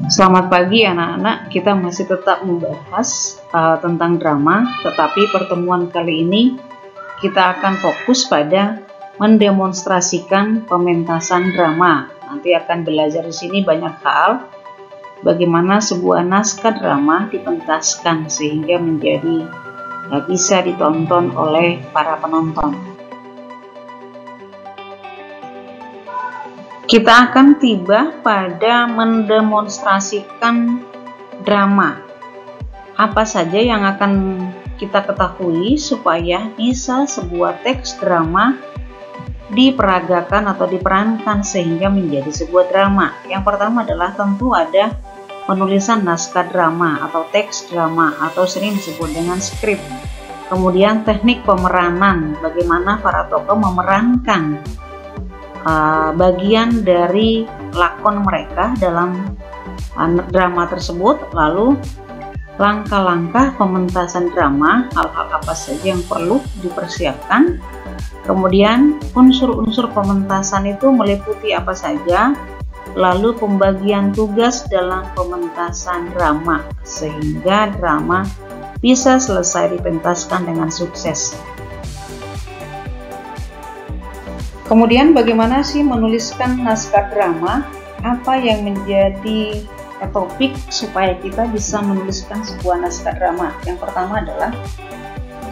Selamat pagi anak-anak, kita masih tetap membahas tentang drama, tetapi pertemuan kali ini kita akan fokus pada mendemonstrasikan pementasan drama. Nanti akan belajar di sini banyak hal, bagaimana sebuah naskah drama dipentaskan sehingga menjadi bisa ditonton oleh para penonton. Kita akan tiba pada mendemonstrasikan drama. Apa saja yang akan kita ketahui supaya bisa sebuah teks drama diperagakan atau diperankan sehingga menjadi sebuah drama. Yang pertama adalah tentu ada penulisan naskah drama atau teks drama atau sering disebut dengan skrip. Kemudian teknik pemeranan, bagaimana para tokoh memerankan bagian dari lakon mereka dalam drama tersebut. Lalu langkah-langkah pementasan drama, hal-hal apa saja yang perlu dipersiapkan. Kemudian unsur-unsur pementasan itu meliputi apa saja. Lalu pembagian tugas dalam pementasan drama sehingga drama bisa selesai dipentaskan dengan sukses. Kemudian bagaimana sih menuliskan naskah drama? Apa yang menjadi topik supaya kita bisa menuliskan sebuah naskah drama? Yang pertama adalah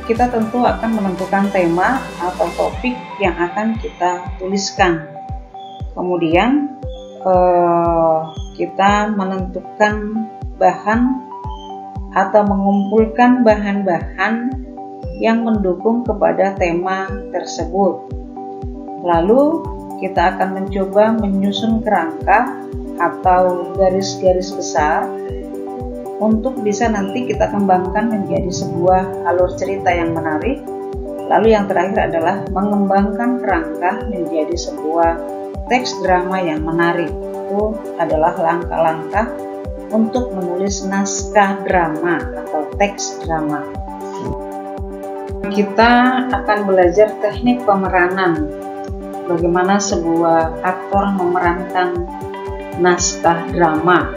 kita tentu akan menentukan tema atau topik yang akan kita tuliskan. Kemudian kita menentukan bahan atau mengumpulkan bahan-bahan yang mendukung kepada tema tersebut. Lalu kita akan mencoba menyusun kerangka atau garis-garis besar untuk bisa nanti kita kembangkan menjadi sebuah alur cerita yang menarik. Lalu yang terakhir adalah mengembangkan kerangka menjadi sebuah teks drama yang menarik. Itu adalah langkah-langkah untuk menulis naskah drama atau teks drama. Kita akan belajar teknik pemeranan. Bagaimana sebuah aktor memerankan naskah drama.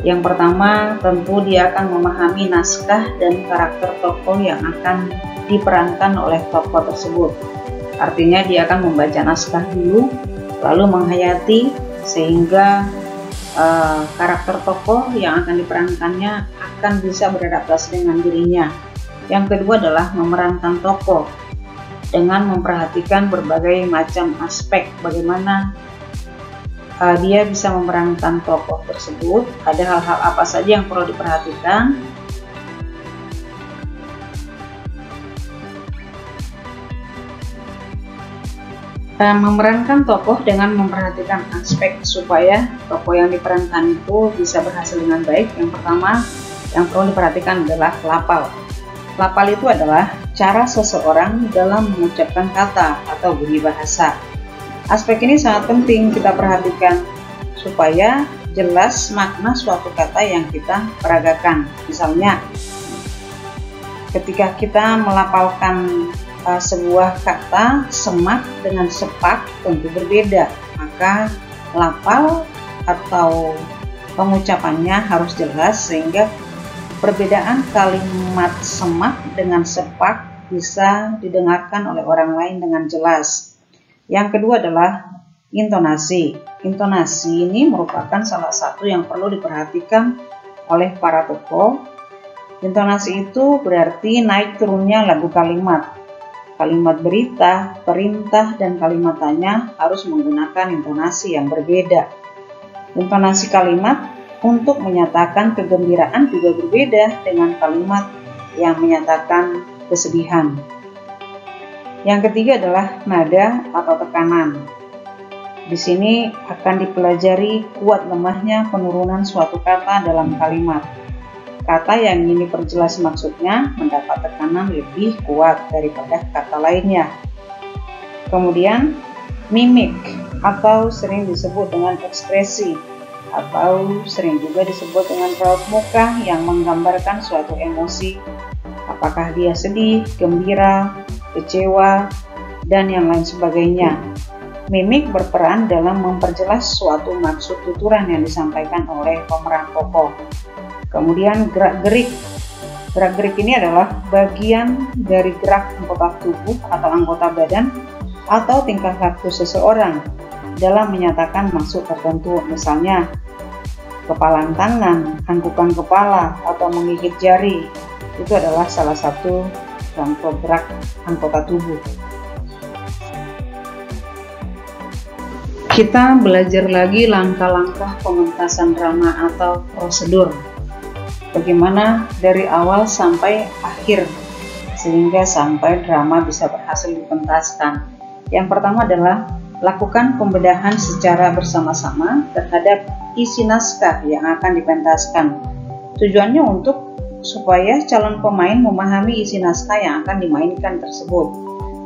Yang pertama, tentu dia akan memahami naskah dan karakter tokoh yang akan diperankan oleh tokoh tersebut. Artinya dia akan membaca naskah dulu, lalu menghayati sehingga karakter tokoh yang akan diperankannya akan bisa beradaptasi dengan dirinya. Yang kedua adalah memerankan tokoh dengan memperhatikan berbagai macam aspek bagaimana dia bisa memerankan tokoh tersebut. Ada hal-hal apa saja yang perlu diperhatikan. Memerankan tokoh dengan memperhatikan aspek supaya tokoh yang diperankan itu bisa berhasil dengan baik. Yang pertama yang perlu diperhatikan adalah lafal. Lafal itu adalah cara seseorang dalam mengucapkan kata atau bunyi bahasa. Aspek ini sangat penting kita perhatikan supaya jelas makna suatu kata yang kita peragakan. Misalnya, ketika kita melafalkan sebuah kata semak dengan sepak tentu berbeda, maka lafal atau pengucapannya harus jelas sehingga perbedaan kalimat semak dengan sepak bisa didengarkan oleh orang lain dengan jelas. Yang kedua adalah intonasi. Intonasi ini merupakan salah satu yang perlu diperhatikan oleh para tokoh. Intonasi itu berarti naik turunnya lagu kalimat. Kalimat berita, perintah, dan kalimat tanya harus menggunakan intonasi yang berbeda. Intonasi kalimat untuk menyatakan kegembiraan juga berbeda dengan kalimat yang menyatakan kesedihan. Yang ketiga adalah nada atau tekanan. Di sini akan dipelajari kuat lemahnya penurunan suatu kata dalam kalimat. Kata yang ingin diperjelas maksudnya mendapat tekanan lebih kuat daripada kata lainnya. Kemudian mimik atau sering disebut dengan ekspresi atau sering juga disebut dengan raut muka yang menggambarkan suatu emosi, apakah dia sedih, gembira, kecewa, dan yang lain sebagainya. Mimik berperan dalam memperjelas suatu maksud tuturan yang disampaikan oleh pemeran tokoh. Kemudian gerak-gerik. Gerak-gerik ini adalah bagian dari gerak anggota tubuh atau anggota badan atau tingkah laku seseorang dalam menyatakan maksud tertentu, misalnya kepalan tangan, anggukan kepala, atau menggigit jari. Itu adalah salah satu contoh gerak anggota tubuh. Kita belajar lagi langkah-langkah pementasan drama atau prosedur. Bagaimana dari awal sampai akhir sehingga sampai drama bisa berhasil dipentaskan. Yang pertama adalah lakukan pembedahan secara bersama-sama terhadap isi naskah yang akan dipentaskan. Tujuannya supaya calon pemain memahami isi naskah yang akan dimainkan tersebut.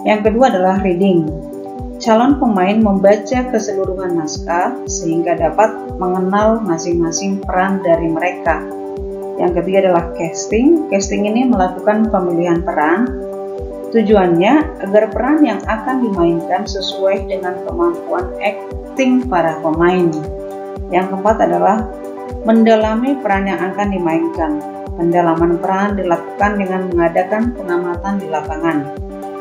Yang kedua adalah reading. Calon pemain membaca keseluruhan naskah sehingga dapat mengenal masing-masing peran dari mereka. Yang ketiga adalah casting. Casting ini melakukan pemilihan peran. Tujuannya agar peran yang akan dimainkan sesuai dengan kemampuan akting para pemain. Yang keempat adalah mendalami peran yang akan dimainkan. Pendalaman peran dilakukan dengan mengadakan pengamatan di lapangan.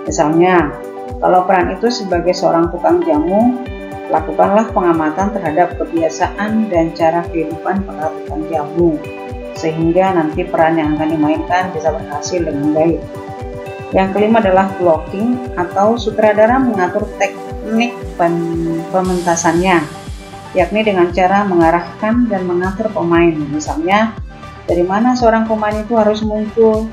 Misalnya, kalau peran itu sebagai seorang tukang jamu, lakukanlah pengamatan terhadap kebiasaan dan cara kehidupan para tukang jamu, sehingga nanti peran yang akan dimainkan bisa berhasil dengan baik. Yang kelima adalah blocking, atau sutradara mengatur teknik pementasannya, yakni dengan cara mengarahkan dan mengatur pemain. Misalnya, dari mana seorang pemain itu harus muncul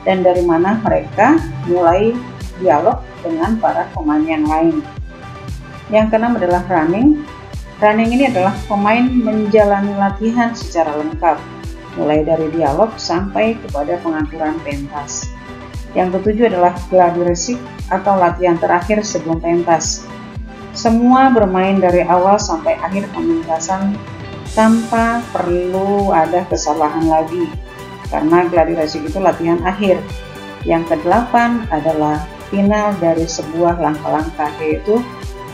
dan dari mana mereka mulai dialog dengan para pemain yang lain. Yang keenam adalah running. Running ini adalah pemain menjalani latihan secara lengkap, mulai dari dialog sampai kepada pengaturan pentas. Yang ketujuh adalah gladi resik atau latihan terakhir sebelum pentas. Semua bermain dari awal sampai akhir pementasan tanpa perlu ada kesalahan lagi, karena gladi resik itu latihan akhir. Yang kedelapan adalah final dari sebuah langkah-langkah, yaitu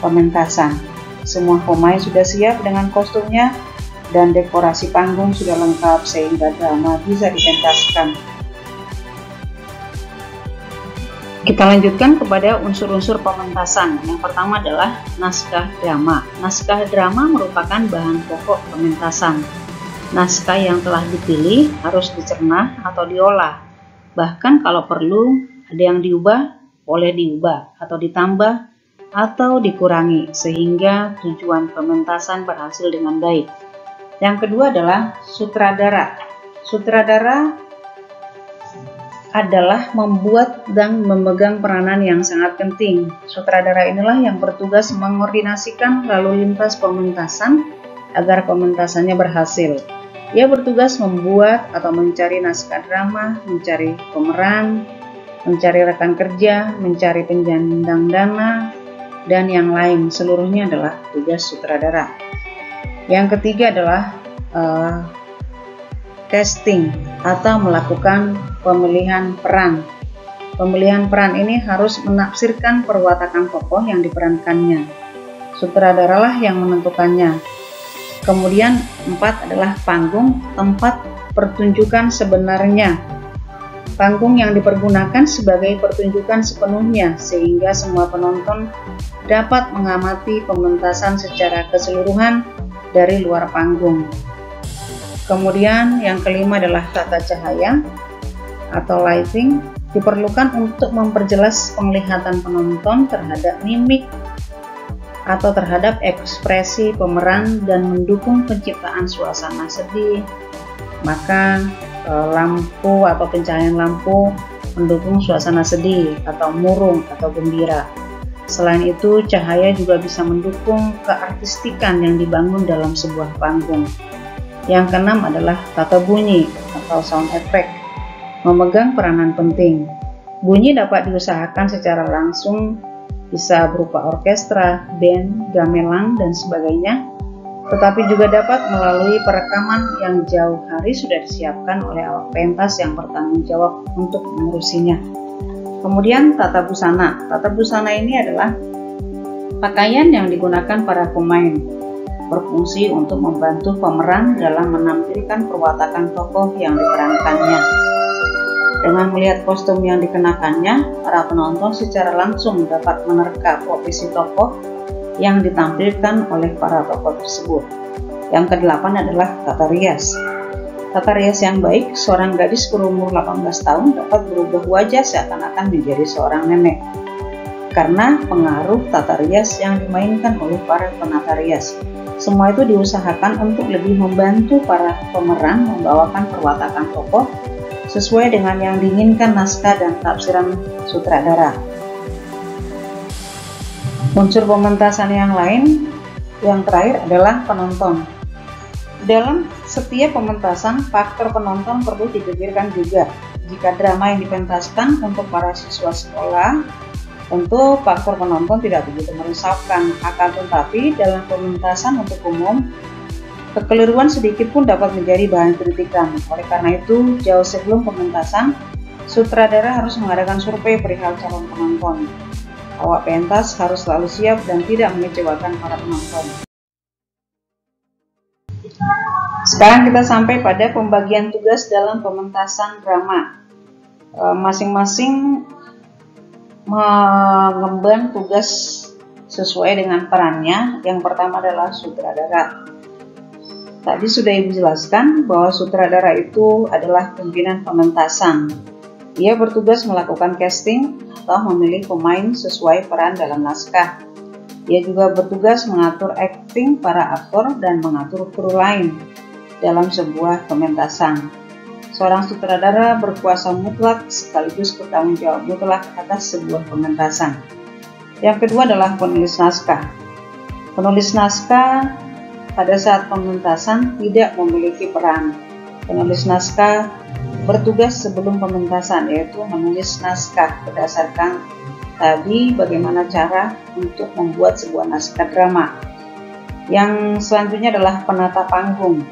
pementasan. Semua pemain sudah siap dengan kostumnya dan dekorasi panggung sudah lengkap sehingga drama bisa dipentaskan. Kita lanjutkan kepada unsur-unsur pementasan. Yang pertama adalah naskah drama. Naskah drama merupakan bahan pokok pementasan. Naskah yang telah dipilih harus dicerna atau diolah. Bahkan kalau perlu ada yang diubah, boleh diubah atau ditambah atau dikurangi sehingga tujuan pementasan berhasil dengan baik. Yang kedua adalah sutradara. Sutradara adalah membuat dan memegang peranan yang sangat penting. Sutradara inilah yang bertugas mengordinasikan lalu lintas pementasan agar pementasannya berhasil. Ia bertugas membuat atau mencari naskah drama, mencari pemeran, mencari rekan kerja, mencari penyandang dana, dan yang lain. Seluruhnya adalah tugas sutradara. Yang ketiga adalah casting atau melakukan pemilihan peran. Pemilihan peran ini harus menafsirkan perwatakan tokoh yang diperankannya. Sutradaralah yang menentukannya. Kemudian 4 adalah panggung, tempat pertunjukan sebenarnya. Panggung yang dipergunakan sebagai pertunjukan sepenuhnya sehingga semua penonton dapat mengamati pementasan secara keseluruhan dari luar panggung. Kemudian yang kelima adalah tata cahaya atau lighting, diperlukan untuk memperjelas penglihatan penonton terhadap mimik atau terhadap ekspresi pemeran dan mendukung penciptaan suasana sedih. Maka lampu atau pencahayaan lampu mendukung suasana sedih atau murung atau gembira. Selain itu, cahaya juga bisa mendukung keartistikan yang dibangun dalam sebuah panggung. Yang keenam adalah tata bunyi atau sound effect, memegang peranan penting. Bunyi dapat diusahakan secara langsung, bisa berupa orkestra, band, gamelan, dan sebagainya, tetapi juga dapat melalui perekaman yang jauh hari sudah disiapkan oleh awak pentas yang bertanggung jawab untuk mengurusinya. Kemudian tata busana. Tata busana ini adalah Pakaian yang digunakan para pemain berfungsi untuk membantu pemeran dalam menampilkan perwatakan tokoh yang diperankannya. Dengan melihat kostum yang dikenakannya, para penonton secara langsung dapat menerka profesi tokoh yang ditampilkan oleh para tokoh tersebut. Yang kedelapan adalah tata rias. Tata rias yang baik, seorang gadis berumur 18 tahun dapat berubah wajah seakan-akan menjadi seorang nenek karena pengaruh tata rias yang dimainkan oleh para penata rias. Semua itu diusahakan untuk lebih membantu para pemeran membawakan perwatakan tokoh sesuai dengan yang diinginkan naskah dan tafsiran sutradara. Unsur pementasan yang lain yang terakhir adalah penonton. Dalam setiap pementasan, faktor penonton perlu dipikirkan juga. Jika drama yang dipentaskan untuk para siswa sekolah, tentu faktor penonton tidak begitu merisaukan, akan tetapi dalam pementasan untuk umum, kekeliruan sedikit pun dapat menjadi bahan kritikan. Oleh karena itu, jauh sebelum pementasan, sutradara harus mengadakan survei perihal calon penonton. Awak pentas harus selalu siap dan tidak mengecewakan para penonton. Sekarang kita sampai pada pembagian tugas dalam pementasan drama. Masing-masing mengemban tugas sesuai dengan perannya. Yang pertama adalah sutradara. Tadi sudah Ibu jelaskan bahwa sutradara itu adalah pimpinan pementasan. Ia bertugas melakukan casting atau memilih pemain sesuai peran dalam naskah. Ia juga bertugas mengatur akting para aktor dan mengatur kru lain dalam sebuah pementasan. Seorang sutradara berkuasa mutlak sekaligus bertanggung jawab mutlak atas sebuah pementasan. Yang kedua adalah penulis naskah. Penulis naskah pada saat pementasan tidak memiliki peran. Penulis naskah bertugas sebelum pementasan, yaitu menulis naskah berdasarkan tadi bagaimana cara untuk membuat sebuah naskah drama. Yang selanjutnya adalah penata panggung.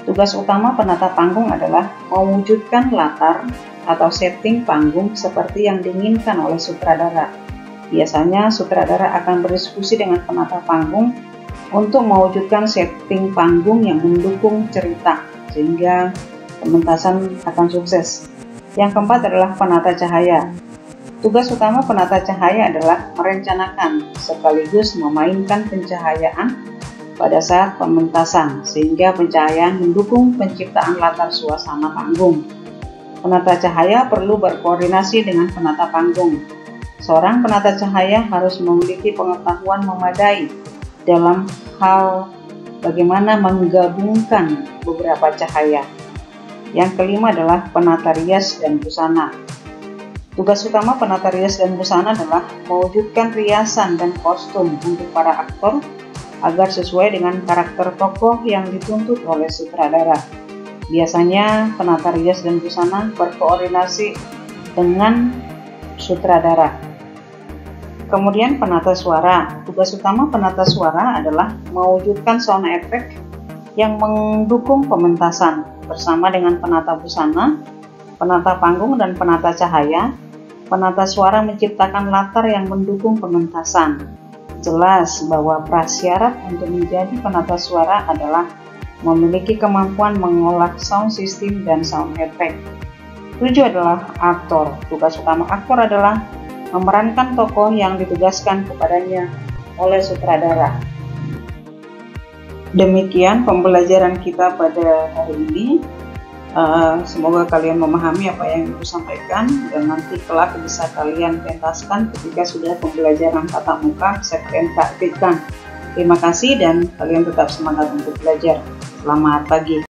Tugas utama penata panggung adalah mewujudkan latar atau setting panggung seperti yang diinginkan oleh sutradara. Biasanya sutradara akan berdiskusi dengan penata panggung untuk mewujudkan setting panggung yang mendukung cerita sehingga pementasan akan sukses. Yang keempat adalah penata cahaya. Tugas utama penata cahaya adalah merencanakan sekaligus memainkan pencahayaan pada saat pementasan sehingga pencahayaan mendukung penciptaan latar suasana panggung. Penata cahaya perlu berkoordinasi dengan penata panggung. Seorang penata cahaya harus memiliki pengetahuan memadai dalam hal bagaimana menggabungkan beberapa cahaya. Yang kelima adalah penata rias dan busana. Tugas utama penata rias dan busana adalah mewujudkan riasan dan kostum untuk para aktor agar sesuai dengan karakter tokoh yang dituntut oleh sutradara. Biasanya penata rias dan busana berkoordinasi dengan sutradara. Kemudian penata suara. Tugas utama penata suara adalah mewujudkan sound effect yang mendukung pementasan bersama dengan penata busana, penata panggung, dan penata cahaya. Penata suara menciptakan latar yang mendukung pementasan. Jelas bahwa prasyarat untuk menjadi penata suara adalah memiliki kemampuan mengolah sound system dan sound effect. 7 adalah aktor. Tugas utama aktor adalah memerankan tokoh yang ditugaskan kepadanya oleh sutradara. Demikian pembelajaran kita pada hari ini. Semoga kalian memahami apa yang Ibu sampaikan dan nanti kelak bisa kalian pentaskan ketika sudah pembelajaran tatap muka bisa kalian praktikkan. Terima kasih dan kalian tetap semangat untuk belajar. Selamat pagi.